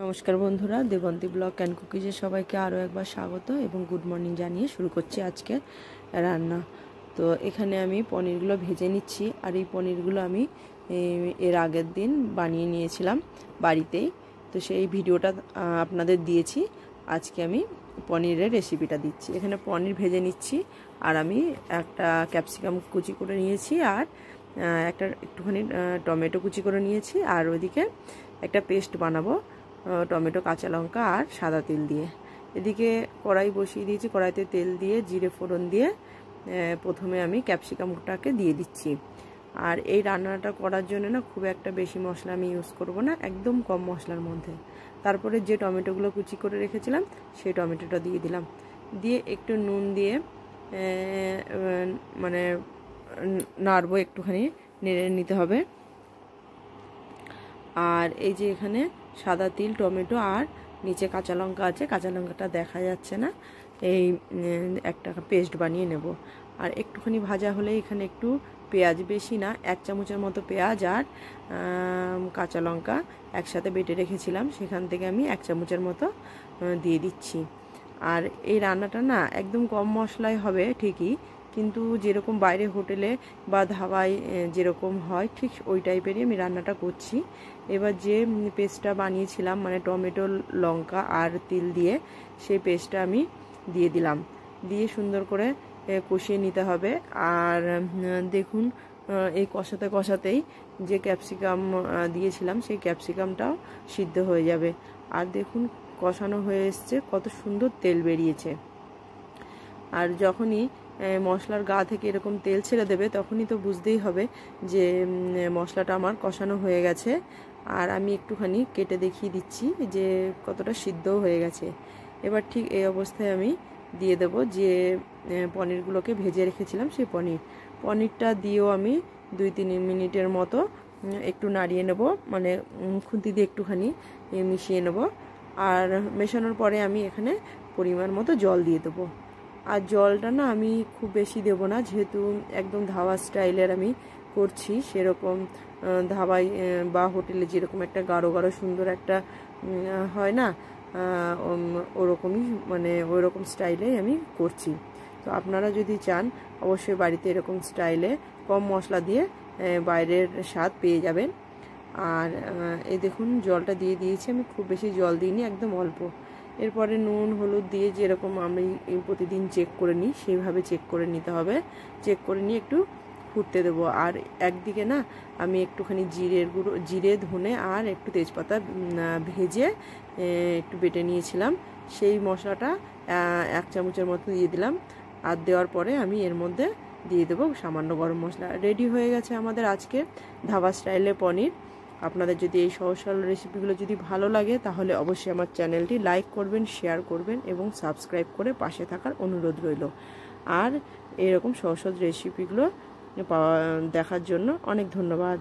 নমস্কার বন্ধুরা, Debanti blog and কুকিজে সবাইকে আরও একবার স্বাগত এবং গুড মর্নিং জানিয়ে শুরু করছি আজকে রান্না। তো এখানে আমি পনিরগুলো ভেজে নিচ্ছি, আর এই পনিরগুলো আমি এর আগের দিন বানিয়ে নিয়েছিলাম বাড়িতেই। তো সেই ভিডিওটা আপনাদের দিয়েছি। আজকে আমি পনিরের রেসিপিটা দিচ্ছি। এখানে পনির ভেজে নিচ্ছি, আর আমি একটা ক্যাপসিকাম কুচি করে নিয়েছি, আর একটুখানি টমেটো কুচি করে নিয়েছি, আর ওইদিকে একটা পেস্ট বানাবো টমেটো, কাঁচা লঙ্কা আর সাদা তেল দিয়ে। এদিকে কড়াই বসিয়ে দিয়েছি, কড়াইতে তেল দিয়ে জিরে ফোড়ন দিয়ে প্রথমে আমি ক্যাপসিকামটাকে দিয়ে দিচ্ছি। আর এই রান্নাটা করার জন্য না খুব একটা বেশি মশলা আমি ইউজ করব না, একদম কম মশলার মধ্যে। তারপরে যে টমেটোগুলো কুচি করে রেখেছিলাম সেই টমেটোটা দিয়ে দিলাম, দিয়ে একটু নুন দিয়ে মানে নাড়বো, একটুখানি নেড়ে নিতে হবে। আর এই যে এখানে সাদা তিল, টমেটো আর নিচে কাঁচা লঙ্কা আছে, কাঁচা লঙ্কাটা দেখা যাচ্ছে না, এই একটা পেস্ট বানিয়ে নেব। আর একটুখানি ভাজা হলে এখানে একটু পেঁয়াজ, বেশি না, 1 চামচের মতো পেঁয়াজ আর কাঁচা লঙ্কা একসাথে বেটে রেখেছিলাম, সেখান থেকে আমি 1 চামচের মতো দিয়ে দিচ্ছি। আর এই রান্নাটা না একদম কম মশলায় হবে ঠিকই, কিন্তু যেরকম বাইরে হোটেলে বা ধাবায় যেরকম হয় ঠিক ওই টাইপেরই আমি রান্নাটা করছি। এবার যে পেস্টটা বানিয়েছিলাম, মানে টমেটো, লঙ্কা আর তিল দিয়ে, সেই পেস্টটা আমি দিয়ে দিলাম, দিয়ে সুন্দর করে কষিয়ে নিতে হবে। আর দেখুন, এই কষাতে কষাতেই যে ক্যাপসিকাম দিয়েছিলাম সেই ক্যাপসিকামটাও সিদ্ধ হয়ে যাবে। আর দেখুন কষানো হয়ে এসছে, কত সুন্দর তেল বেরিয়েছে। আর যখনই মশলার গা থেকে এরকম তেল ছেড়ে দেবে তখনই তো বুঝতেই হবে যে মশলাটা আমার কষানো হয়ে গেছে। আর আমি একটুখানি কেটে দেখিয়ে দিচ্ছি যে কতটা সিদ্ধও হয়ে গেছে। এবার ঠিক এই অবস্থায় আমি দিয়ে দেব যে পনিরগুলোকে ভেজে রেখেছিলাম সেই পনিরটা দিয়েও আমি 2-3 মিনিটের মতো একটু নাড়িয়ে নেব, মানে খুন্তি দিয়ে একটুখানি মিশিয়ে নেব। আর মেশানোর পরে আমি এখানে পরিমাণ মতো জল দিয়ে দেবো। আর জলটা না আমি খুব বেশি দেব না, যেহেতু একদম ধাবা স্টাইলের আমি করছি, সেরকম ধাবায় বা হোটেলে যেরকম একটা গাঢ় গাঢ় সুন্দর একটা হয় না, ওরকমই, মানে ওইরকম স্টাইলেই আমি করছি। তো আপনারা যদি চান অবশ্যই বাড়িতে এরকম স্টাইলে কম মশলা দিয়ে বাইরের স্বাদ পেয়ে যাবেন। আর এই দেখুন জলটা দিয়ে দিয়েছি, আমি খুব বেশি জল দিইনি, একদম অল্প। এরপরে নুন হলুদ দিয়ে যেরকম আমি প্রতিদিন চেক করে নিই সেইভাবে চেক করে নিতে হবে। চেক করে নিয়ে একটু ফুটতে দেবো। আর একদিকে না আমি একটুখানি জিরের গুঁড়ো, জিরে, ধনে আর একটু তেজপাতা ভেজে একটু বেটে নিয়েছিলাম, সেই মশলাটা 1 চামচের মতো দিয়ে দিলাম। আর দেওয়ার পরে আমি এর মধ্যে দিয়ে দেবো সামান্য গরম মশলা। রেডি হয়ে গেছে আমাদের আজকে ধাবা স্টাইলে পনির। আপনাদের যদি এই সহজ সরল রেসিপিগুলো যদি ভালো লাগে তাহলে অবশ্যই আমার চ্যানেলটি লাইক করবেন, শেয়ার করবেন এবং সাবস্ক্রাইব করে পাশে থাকার অনুরোধ রইল। আর এরকম সহজ সহজ রেসিপিগুলো দেখার জন্য অনেক ধন্যবাদ।